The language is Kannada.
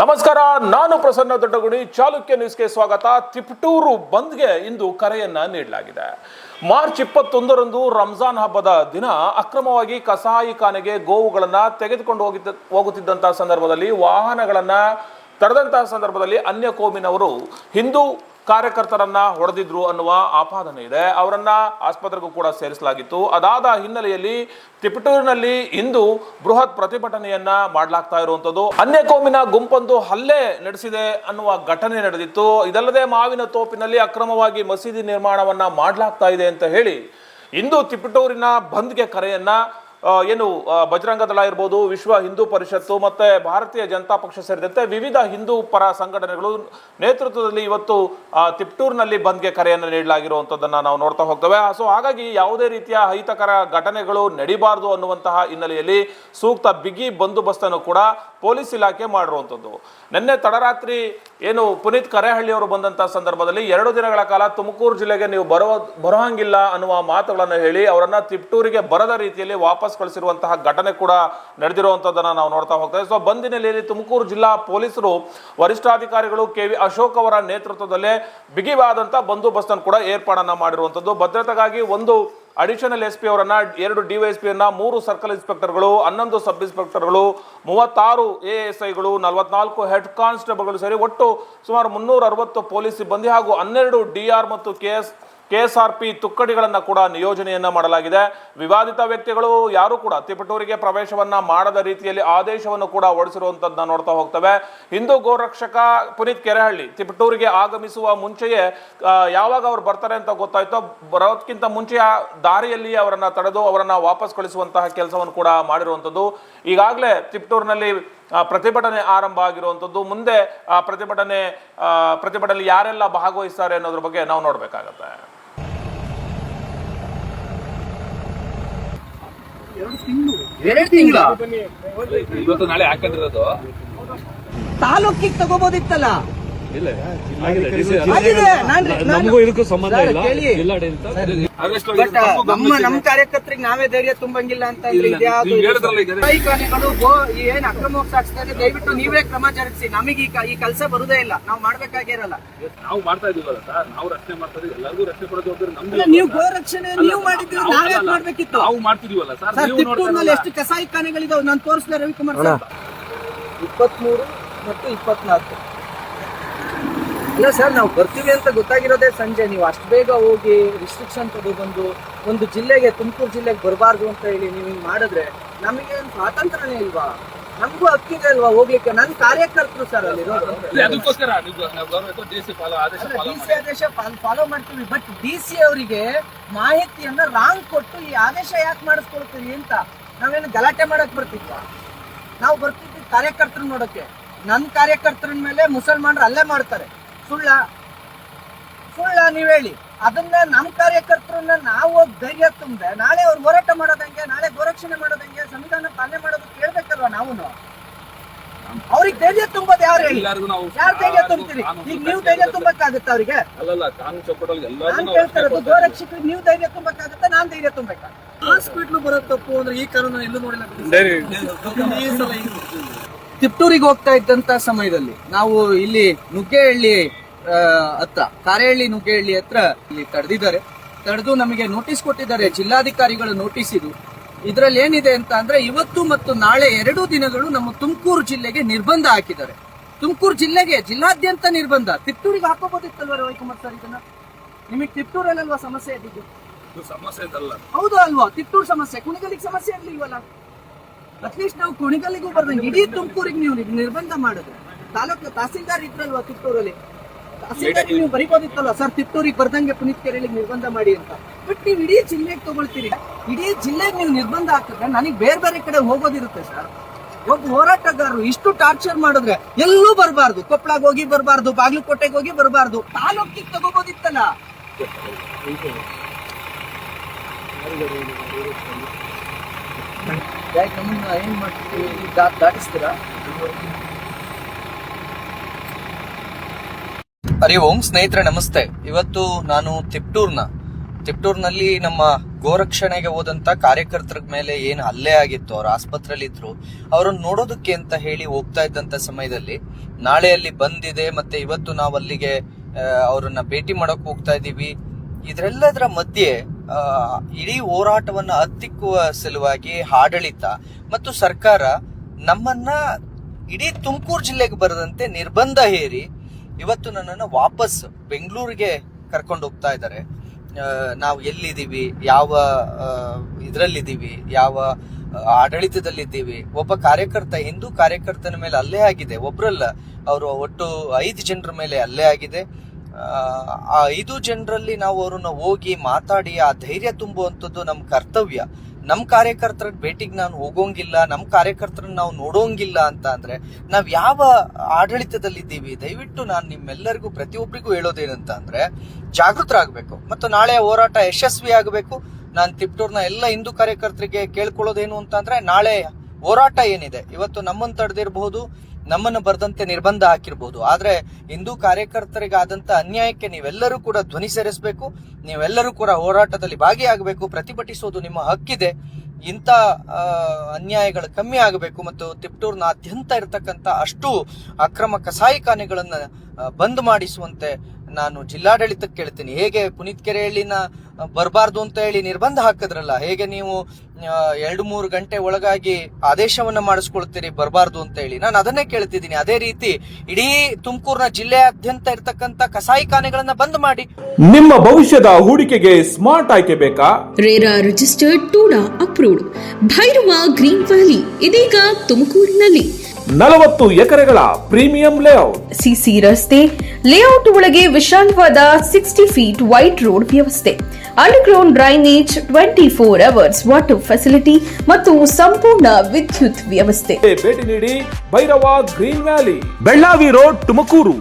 ನಮಸ್ಕಾರ, ನಾನು ಪ್ರಸನ್ನ ದೊಡ್ಡಗುಡಿ. ಚಾಲುಕ್ಯ ನ್ಯೂಸ್ಗೆ ಸ್ವಾಗತ. ತಿಪಟೂರು ಬಂದ್ಗೆ ಇಂದು ಕರೆಯನ್ನ ನೀಡಲಾಗಿದೆ. ಮಾರ್ಚ್ 21ರಂದು ರಂಜಾನ್ ಹಬ್ಬದ ದಿನ ಅಕ್ರಮವಾಗಿ ಕಸಾಯಿಖಾನೆಗೆ ಗೋವುಗಳನ್ನ ತೆಗೆದುಕೊಂಡು ಹೋಗುತ್ತಿದ್ದಂತಹ ಸಂದರ್ಭದಲ್ಲಿ ವಾಹನಗಳನ್ನ ತಡೆದಂತಹ ಸಂದರ್ಭದಲ್ಲಿ ಅನ್ಯ ಕೋಮಿನವರು ಹಿಂದೂ ಕಾರ್ಯಕರ್ತರನ್ನ ಹೊಡೆದಿದ್ರು ಅನ್ನುವ ಆಪಾದನೆ ಇದೆ. ಅವರನ್ನ ಆಸ್ಪತ್ರೆಗೂ ಕೂಡ ಸೇರಿಸಲಾಗಿತ್ತು. ಅದಾದ ಹಿನ್ನೆಲೆಯಲ್ಲಿ ತಿಪಟೂರಿನಲ್ಲಿ ಇಂದು ಬೃಹತ್ ಪ್ರತಿಭಟನೆಯನ್ನ ಮಾಡಲಾಗ್ತಾ ಇರುವಂತದ್ದು. ಅನ್ಯ ಕೋಮಿನ ಗುಂಪೊಂದು ಹಲ್ಲೆ ನಡೆಸಿದೆ ಅನ್ನುವ ಘಟನೆ ನಡೆದಿತ್ತು. ಇದಲ್ಲದೆ ಮಾವಿನ ತೋಪಿನಲ್ಲಿ ಅಕ್ರಮವಾಗಿ ಮಸೀದಿ ನಿರ್ಮಾಣವನ್ನ ಮಾಡಲಾಗ್ತಾ ಇದೆ ಅಂತ ಹೇಳಿ ಇಂದು ತಿಪಟೂರಿನ ಬಂದ್ಗೆ ಕರೆಯನ್ನ ಬಜರಂಗ ದಳ ಇರ್ಬೋದು, ವಿಶ್ವ ಹಿಂದೂ ಪರಿಷತ್ತು ಮತ್ತೆ ಭಾರತೀಯ ಜನತಾ ಪಕ್ಷ ಸೇರಿದಂತೆ ವಿವಿಧ ಹಿಂದೂ ಪರ ಸಂಘಟನೆಗಳು ನೇತೃತ್ವದಲ್ಲಿ ಇವತ್ತು ತಿಪಟೂರಿನಲ್ಲಿ ಬಂದ್ಗೆ ಕರೆಯನ್ನು ನೀಡಲಾಗಿರುವಂಥದ್ದನ್ನು ನಾವು ನೋಡ್ತಾ ಹೋಗ್ತೇವೆ. ಸೊ ಹಾಗಾಗಿ ಯಾವುದೇ ರೀತಿಯ ಅಹಿತಕರ ಘಟನೆಗಳು ನಡೀಬಾರದು ಅನ್ನುವಂತಹ ಹಿನ್ನೆಲೆಯಲ್ಲಿ ಸೂಕ್ತ ಬಿಗಿ ಬಂದೋಬಸ್ತನ್ನು ಕೂಡ ಪೊಲೀಸ್ ಇಲಾಖೆ ಮಾಡಿರುವಂಥದ್ದು. ನಿನ್ನೆ ತಡರಾತ್ರಿ ಪುನೀತ್ ಕರೇಹಳ್ಳಿಯವರು ಬಂದಂತಹ ಸಂದರ್ಭದಲ್ಲಿ 2 ದಿನಗಳ ಕಾಲ ತುಮಕೂರು ಜಿಲ್ಲೆಗೆ ನೀವು ಬರೋಹಂಗಿಲ್ಲ ಅನ್ನುವ ಮಾತುಗಳನ್ನು ಹೇಳಿ ಅವರನ್ನ ತಿಪಟೂರಿಗೆ ಬರದ ರೀತಿಯಲ್ಲಿ ವಾಪಸ್ ಕಳಿಸಿರುವಂತಹ ಘಟನೆ ಕೂಡ ನಡೆದಿರುವಂತದ್ದನ್ನ ನಾವು ನೋಡ್ತಾ ಹೋಗ್ತೇವೆ. ಸೊ ಬಂದಿನಲ್ಲಿ ತುಮಕೂರು ಜಿಲ್ಲಾ ಪೊಲೀಸರು ವರಿಷ್ಠಾಧಿಕಾರಿಗಳು KV ಅಶೋಕ್ ಅವರ ನೇತೃತ್ವದಲ್ಲೇ ಬಿಗಿವಾದಂತಹ ಬಂದೋಬಸ್ತನ್ನು ಕೂಡ ಏರ್ಪಾಡನ್ನ ಮಾಡಿರುವಂತದ್ದು. ಭದ್ರತೆಗಾಗಿ 1 ಅಡಿಷನಲ್ SP ಅವರನ್ನ, 2 DYSP ಅನ್ನ, 3 ಸರ್ಕಲ್ ಇನ್ಸ್ಪೆಕ್ಟರ್ಗಳು, 11 ಸಬ್ ಇನ್ಸ್ಪೆಕ್ಟರ್ಗಳು, 36 ASIಗಳು, 44 ಹೆಡ್ ಕಾನ್ಸ್ಟೇಬಲ್ಗಳು ಸೇರಿ ಒಟ್ಟು ಸುಮಾರು 360 ಪೊಲೀಸ್ ಸಿಬ್ಬಂದಿ ಹಾಗೂ 12 DR ಮತ್ತು KSRP ತುಕ್ಕಡಿಗಳನ್ನ ಕೂಡ ನಿಯೋಜನೆಯನ್ನ ಮಾಡಲಾಗಿದೆ. ವಿವಾದಿತ ವ್ಯಕ್ತಿಗಳು ಯಾರು ಕೂಡ ತಿಪಟೂರಿಗೆ ಪ್ರವೇಶವನ್ನ ಮಾಡದ ರೀತಿಯಲ್ಲಿ ಆದೇಶವನ್ನು ಕೂಡ ಹೊರಡಿಸಿರುವಂತದ್ದನ್ನ ನೋಡ್ತಾ ಹೋಗ್ತವೆ. ಹಿಂದೂ ಗೋರಕ್ಷಕ ಪುನೀತ್ ಕೆರೆಹಳ್ಳಿ ತಿಪಟೂರಿಗೆ ಆಗಮಿಸುವ ಮುಂಚೆಯೇ ಯಾವಾಗ ಅವ್ರು ಬರ್ತಾರೆ ಅಂತ ಗೊತ್ತಾಯ್ತೋ ಬರೋದಕ್ಕಿಂತ ಮುಂಚೆ ದಾರಿಯಲ್ಲಿ ಅವರನ್ನ ತಡೆದು ಅವರನ್ನ ವಾಪಸ್ ಕಳಿಸುವಂತಹ ಕೆಲಸವನ್ನು ಕೂಡ ಮಾಡಿರುವಂತದ್ದು. ಈಗಾಗಲೇ ತಿಪಟೂರಿನಲ್ಲಿ ಪ್ರತಿಭಟನೆ ಆರಂಭ ಆಗಿರುವಂತದ್ದು. ಮುಂದೆ ಪ್ರತಿಭಟನೆ ಯಾರೆಲ್ಲ ಭಾಗವಹಿಸ್ತಾರೆ ಅನ್ನೋದ್ರ ಬಗ್ಗೆ ನಾವು ನೋಡ್ಬೇಕಾಗತ್ತೆ. 2 ತಿಂಗಳು ಇವತ್ತು ನಾಳೆ ಹಾಕೊಂಡಿರೋದು ತಾಲೂಕಿಗೆ ತಗೋಬೋದಿತ್ತಲ್ಲ. ನಮಗೂ ಇದಕ್ಕೂ ಸಂಬಂಧ ಇಲ್ಲ. ನಮ್ಮ ಕಾರ್ಯಕರ್ತರಿಗೆ ನಾವೇ ಧೈರ್ಯ ತುಂಬಂಗಿಲ್ಲ ಅಂತ ಏನ್ ಅಕ್ರಮವಾಗಿ ಸಾಗಿಸ್ತಾರೆ. ದಯವಿಟ್ಟು ನೀವೇ ಕ್ರಮ ಜರುಗಿಸಿ. ನಮಗೆ ಈ ಕೆಲಸ ಬರುದೇ ಇಲ್ಲ, ನಾವು ಮಾಡ್ಬೇಕಾಗಿರಲ್ಲ. ನಾವು ಮಾಡ್ತಾ ಇದೀವಲ್ಲ ಸರ್, ನಾವು ರಕ್ಷಣೆ ಮಾಡ್ತಾ ಇದೀವಿ. ಎಲ್ಲರಿಗೂ ರಕ್ಷಣೆ ಕೊಡೋ ಜವಾಬ್ದಾರಿ ನಮ್ದು. ನೀವು ಗೋ ರಕ್ಷಣೆ ನೀವು ಮಾಡಿದ್ರೆ ನಾವೇ ಮಾಡ್ಬೇಕಿತ್ತು. ನಾವು ಮಾಡ್ತಿದೀವಲ್ಲ ಸರ್. ತಿಪಟೂರಿನಲ್ಲಿ ಎಷ್ಟು ಕಸಾಯಿಖಾನೆಗಳಿದಾವೆ ನಾನು ತೋರಿಸಿದೆ ರವಿಕುಮಾರ್ ಸರ್. 23 ಮತ್ತು 24 ಇಲ್ಲ ಸರ್, ನಾವು ಬರ್ತೀವಿ ಅಂತ ಗೊತ್ತಾಗಿರೋದೇ ಸಂಜೆ. ನೀವು ಅಷ್ಟು ಬೇಗ ಹೋಗಿ ರಿಸ್ಟ್ರಿಕ್ಷನ್ ತಗೊಬಂದು ಒಂದು ಜಿಲ್ಲೆಗೆ, ತುಮಕೂರು ಜಿಲ್ಲೆಗೆ ಬರಬಾರ್ದು ಅಂತ ಹೇಳಿ ನೀವು ಹಿಂಗೆ ಮಾಡಿದ್ರೆ ನಮಗೆ ಸ್ವಾತಂತ್ರ್ಯನೇ ಇಲ್ವಾ? ನಮಗೂ ಹಕ್ಕಿದೆ ಅಲ್ವಾ ಹೋಗ್ಲಿಕ್ಕೆ? ನನ್ನ ಕಾರ್ಯಕರ್ತರು ಸರ್ ಅಲ್ಲಿ ಅದಕ್ಕೋಸ್ಕರ ಆದೇಶ ಫಾಲೋ ಮಾಡ್ತೀವಿ. ಬಟ್ DC ಅವರಿಗೆ ಮಾಹಿತಿಯನ್ನ ರಾಂಗ್ ಕೊಟ್ಟು ಈ ಆದೇಶ ಯಾಕೆ ಮಾಡಿಸ್ಕೊಳ್ತೀವಿ ಅಂತ ನಾವೇನು ಗಲಾಟೆ ಮಾಡಕ್ ಬರ್ತಿದ್ವ? ನಾವು ಬರ್ತಿದ್ವಿ ಕಾರ್ಯಕರ್ತರು ನೋಡಕ್ಕೆ. ನನ್ನ ಕಾರ್ಯಕರ್ತರ ಮೇಲೆ ಮುಸಲ್ಮಾನರು ಅಲ್ಲೇ ಮಾಡ್ತಾರೆ. ಸುಳ್ಳ ನೀವ್ ಹೇಳಿ. ಅದನ್ನ ನಮ್ಮ ಕಾರ್ಯಕರ್ತರನ್ನ ನಾವು ಧೈರ್ಯ ತುಂಬದೆ ನಾಳೆ ಅವ್ರು ಹೋರಾಟ ಮಾಡೋದಂಗೆ, ನಾಳೆ ಗೋರಕ್ಷಣೆ ಮಾಡೋದಂಗೆ, ಸಂವಿಧಾನ ಪಾಲನೆ ಮಾಡೋದು ಕೇಳ್ಬೇಕಲ್ವಾ? ನಾವು ಅವ್ರಿಗೆ ಧೈರ್ಯ ತುಂಬೋದು ಯಾರು ಹೇಳಿ? ಯಾರು ಧೈರ್ಯ ತುಂಬ್ತೀರಿ? ಈಗ ನೀವು ಧೈರ್ಯ ತುಂಬಕ್ಕಾಗತ್ತ ಅವ್ರಿಗೆ? ನಾನ್ ಕೇಳ್ತಾ ಇರೋದು, ಗೋರಕ್ಷಕರಿಗೆ ನೀವು ಧೈರ್ಯ ತುಂಬಕ್ಕಾಗತ್ತ, ನಾನ್ ಧೈರ್ಯ ತುಂಬಬೇಕಾ? ಹಾಸ್ಪಿಟ್ಲ್ ಬರೋ ತಪ್ಪು ಅಂದ್ರೆ ಈ ಕಾರಣ ಎಲ್ಲೂ ನೋಡಿಲ್ಲ. ತಿಪಟೂರಿಗೆ ಹೋಗ್ತಾ ಇದ್ದಂತ ಸಮಯದಲ್ಲಿ ನಾವು ಇಲ್ಲಿ ನುಗ್ಗೇಹಳ್ಳಿ ಹತ್ರ, ಕಾರೇಹಳ್ಳಿ ನುಗ್ಗೇಹಳ್ಳಿ ಹತ್ರ ಇಲ್ಲಿ ತಡೆದು ನಮಗೆ ನೋಟಿಸ್ ಕೊಟ್ಟಿದ್ದಾರೆ ಜಿಲ್ಲಾಧಿಕಾರಿಗಳು. ನೋಟಿಸ್ ಇದು. ಇದರಲ್ಲಿ ಏನಿದೆ ಅಂತ ಅಂದ್ರೆ ಇವತ್ತು ಮತ್ತು ನಾಳೆ 2 ದಿನಗಳು ನಮ್ಮ ತುಮಕೂರು ಜಿಲ್ಲೆಗೆ ನಿರ್ಬಂಧ ಹಾಕಿದ್ದಾರೆ. ತುಮಕೂರು ಜಿಲ್ಲೆಗೆ ಜಿಲ್ಲಾದ್ಯಂತ ನಿರ್ಬಂಧ. ತಿಪಟೂರಿಗೆ ಹಾಕೋಬೋದಿತ್ತಲ್ವ ರವಿಕುಮಾರ್ ಸರ್? ಇದನ್ನ ನಿಮಗೆ ತಿಪಟೂರಲ್ವಾ ಸಮಸ್ಯೆ ಇದ್ದಿದ್ದು? ಸಮಸ್ಯೆ ಹೌದು ಅಲ್ವಾ? ತಿಪಟೂರು ಸಮಸ್ಯೆ, ಕುಣಿಗಲಿಗೆ ಸಮಸ್ಯೆ ಇರ್ಲಿಲ್ವಲ್ಲ? ಅಟ್ಲೀಸ್ಟ್ ನಾವು ಕುಣಿಗಲ್ಲಿಗೂ ಬರ್ದಂಗೆ ಇಡೀ ತುಮಕೂರಿಗೆ ನೀವು ನಿರ್ಬಂಧ ಮಾಡಿದ್ರೆ, ತಾಲೂಕು ತಹಸೀಲ್ದಾರ್ ಇದ್ರಲ್ವಾ ತಿಪಟೂರಲ್ಲಿ, ತಹಸೀಲ್ದಾರ್ ನೀವು ಬರೀಬೋದಿತ್ತಲ್ಲ ಸರ್ ತಿಪಟೂರಿಗೆ ಬರ್ದಂಗೆ ಪುನೀತ್ ಕೆರೆಹಳ್ಳಿಗೆ ನಿರ್ಬಂಧ ಮಾಡಿ ಅಂತ. ಬಟ್ ನೀವು ಇಡೀ ಜಿಲ್ಲೆಗೆ ತಗೊಳ್ತೀರಿ. ಇಡೀ ಜಿಲ್ಲೆಗೆ ನೀವು ನಿರ್ಬಂಧ ಹಾಕಿದ್ರೆ ನನಗೆ ಬೇರೆ ಕಡೆ ಹೋಗೋದಿರುತ್ತೆ ಸರ್. ಒಬ್ಬ ಹೋರಾಟಗಾರರು ಇಷ್ಟು ಟಾರ್ಚರ್ ಮಾಡಿದ್ರೆ ಎಲ್ಲೂ ಬರಬಾರ್ದು. ಕೊಪ್ಪಳಗೆ ಹೋಗಿ ಬರಬಾರ್ದು, ಬಾಗಲಕೋಟೆಗೆ ಹೋಗಿ ಬರಬಾರ್ದು, ತಾಲೂಕಿಗೆ ತಗೋಬೋದಿತ್ತಲ್ಲ. ಯಾಕೆ ನಮ್ಮನ್ನ ಏನ್ ಮಾಡ್ತೀವಿ? ದಾಟಿಸ್ತೀರಾ? ಹರಿ ಓಂ ಸ್ನೇಹಿತರೆ, ನಮಸ್ತೆ. ಇವತ್ತು ನಾನು ತಿಪಟೂರ್ನ ತಿಪ್ಟೂರ್ನಲ್ಲಿ ನಮ್ಮ ಗೋರಕ್ಷಣೆಗೆ ಹೋದಂತ ಕಾರ್ಯಕರ್ತರ ಮೇಲೆ ಏನು ಹಲ್ಲೆ ಆಗಿತ್ತು, ಅವ್ರ ಆಸ್ಪತ್ರೆಯಲ್ಲಿ ಇದ್ರು, ಅವರನ್ನು ನೋಡೋದಕ್ಕೆ ಅಂತ ಹೇಳಿ ಹೋಗ್ತಾ ಇದ್ದಂತ ಸಮಯದಲ್ಲಿ ನಾಳೆ ಅಲ್ಲಿ ಬಂದಿದೆ, ಮತ್ತೆ ಇವತ್ತು ನಾವು ಅಲ್ಲಿಗೆ ಅವರನ್ನ ಭೇಟಿ ಮಾಡಕ್ ಹೋಗ್ತಾ ಇದೀವಿ. ಇದರೆಲ್ಲದರ ಮಧ್ಯೆ ಇಡೀ ಹೋರಾಟವನ್ನ ಹತ್ತಿಕ್ಕುವ ಸಲುವಾಗಿ ಆಡಳಿತ ಮತ್ತು ಸರ್ಕಾರ ನಮ್ಮನ್ನ ಇಡೀ ತುಮಕೂರು ಜಿಲ್ಲೆಗೆ ಬರದಂತೆ ನಿರ್ಬಂಧ ಹೇರಿ ಇವತ್ತು ನನ್ನನ್ನು ವಾಪಸ್ ಬೆಂಗಳೂರಿಗೆ ಕರ್ಕೊಂಡು ಹೋಗ್ತಾ ಇದ್ದಾರೆ. ನಾವು ಎಲ್ಲಿದ್ದೀವಿ, ಯಾವ ಇದರಲ್ಲಿದ್ದೀವಿ, ಯಾವ ಆಡಳಿತದಲ್ಲಿದ್ದೀವಿ. ಒಬ್ಬ ಕಾರ್ಯಕರ್ತ, ಹಿಂದೂ ಕಾರ್ಯಕರ್ತನ ಮೇಲೆ ಹಲ್ಲೆ ಆಗಿದೆ, ಒಬ್ರಲ್ಲ, ಅವರು ಒಟ್ಟು 5 ಜನರ ಮೇಲೆ ಹಲ್ಲೆ ಆಗಿದೆ. ಆ 5 ಜನರಲ್ಲಿ ನಾವು ಅವ್ರನ್ನ ಹೋಗಿ ಮಾತಾಡಿ ಆ ಧೈರ್ಯ ತುಂಬುವಂಥದ್ದು ನಮ್ಮ ಕರ್ತವ್ಯ. ನಮ್ಮ ಕಾರ್ಯಕರ್ತರ ಭೇಟಿಗೆ ನಾನು ಹೋಗೋಂಗಿಲ್ಲ, ನಮ್ಮ ಕಾರ್ಯಕರ್ತರನ್ನ ನಾವು ನೋಡೋಂಗಿಲ್ಲ ಅಂತ ಅಂದ್ರೆ ನಾವ್ ಯಾವ ಆಡಳಿತದಲ್ಲಿದ್ದೀವಿ? ದಯವಿಟ್ಟು ನಾನು ನಿಮ್ಮೆಲ್ಲರಿಗೂ ಪ್ರತಿಯೊಬ್ಬರಿಗೂ ಹೇಳೋದೇನಂತ ಅಂದ್ರೆ ಜಾಗೃತರಾಗಬೇಕು ಮತ್ತು ನಾಳೆ ಹೋರಾಟ ಯಶಸ್ವಿ ಆಗಬೇಕು. ನಾನು ತಿಪ್ಟೂರ್ನ ಎಲ್ಲ ಹಿಂದೂ ಕಾರ್ಯಕರ್ತರಿಗೆ ಕೇಳ್ಕೊಳ್ಳೋದೇನು ಅಂತ ಅಂದ್ರೆ, ನಾಳೆ ಹೋರಾಟ ಏನಿದೆ, ಇವತ್ತು ನಮ್ಮನ್ನು ತಡೆದಿರಬಹುದು, ನಮ್ಮನ್ನು ಬರೆದಂತೆ ನಿರ್ಬಂಧ ಹಾಕಿರ್ಬೋದು, ಆದ್ರೆ ಹಿಂದೂ ಕಾರ್ಯಕರ್ತರಿಗಾದಂತ ಅನ್ಯಾಯಕ್ಕೆ ನೀವೆಲ್ಲರೂ ಕೂಡ ಧ್ವನಿ ಸೇರಿಸಬೇಕು. ನೀವೆಲ್ಲರೂ ಕೂಡ ಹೋರಾಟದಲ್ಲಿ ಭಾಗಿಯಾಗಬೇಕು. ಪ್ರತಿಭಟಿಸೋದು ನಿಮ್ಮ ಹಕ್ಕಿದೆ. ಇಂಥ ಅನ್ಯಾಯಗಳು ಕಮ್ಮಿ ಆಗಬೇಕು ಮತ್ತು ತಿಪ್ಟೂರ್ನಾದ್ಯಂತ ಇರತಕ್ಕಂತ ಅಷ್ಟು ಅಕ್ರಮ ಕಸಾಯಿಖಾನೆಗಳನ್ನ ಬಂದ್ ಮಾಡಿಸುವಂತೆ ನಾನು ಜಿಲ್ಲಾಡಳಿತಕ್ಕೆ ಕೇಳ್ತೀನಿ. ಹೇಗೆ ಪುನೀತ್ ಕೆರೆಹಳ್ಳಿನ ಬರಬಾರ್ದು ಅಂತ ಹೇಳಿ ನಿರ್ಬಂಧ ಹಾಕಿದ್ರಲ್ಲ, ಹೇಗೆ ನೀವು 2-3 ಗಂಟೆ ಒಳಗಾಗಿ ಆದೇಶವನ್ನ ಮಾಡಿಸ್ಕೊಳ್ತೀರಿ ಬರಬಾರ್ದು ಅಂತ ಹೇಳಿ, ನಾನು ಅದನ್ನೇ ಕೇಳ್ತಿದ್ದೀನಿ. ಅದೇ ರೀತಿ ಇಡೀ ತುಮಕೂರಿನ ಜಿಲ್ಲೆಯಾದ್ಯಂತ ಇರತಕ್ಕಂತ ಕಸಾಯಿಖಾನೆಗಳನ್ನ ಬಂದ್ ಮಾಡಿ. ನಿಮ್ಮ ಭವಿಷ್ಯದ ಹೂಡಿಕೆಗೆ ಸ್ಮಾರ್ಟ್ ಆಯ್ಕೆ ಬೇಕಾ? RERA registered TUDA approved Bhairava green valley ಇದೀಗ ತುಮಕೂರಿನಲ್ಲಿ 40 ಎಕರೆಗಳ ಪ್ರೀಮಿಯಂ ಲೇಔಟ್, ಸಿಸಿ ರಸ್ತೆ, ಲೇಔಟ್ ಒಳಗೆ ವಿಶಾಲವಾದ 60 ಫೀಟ್ ವೈಡ್ ರೋಡ್ ವ್ಯವಸ್ಥೆ, underground drainage, 24 hours water facility ಮತ್ತು ಸಂಪೂರ್ಣ ವಿದ್ಯುತ್ ವ್ಯವಸ್ಥೆ. ಭೇಟಿ ನೀಡಿ Bhairava green valley, Bellavi road, Tumakuru.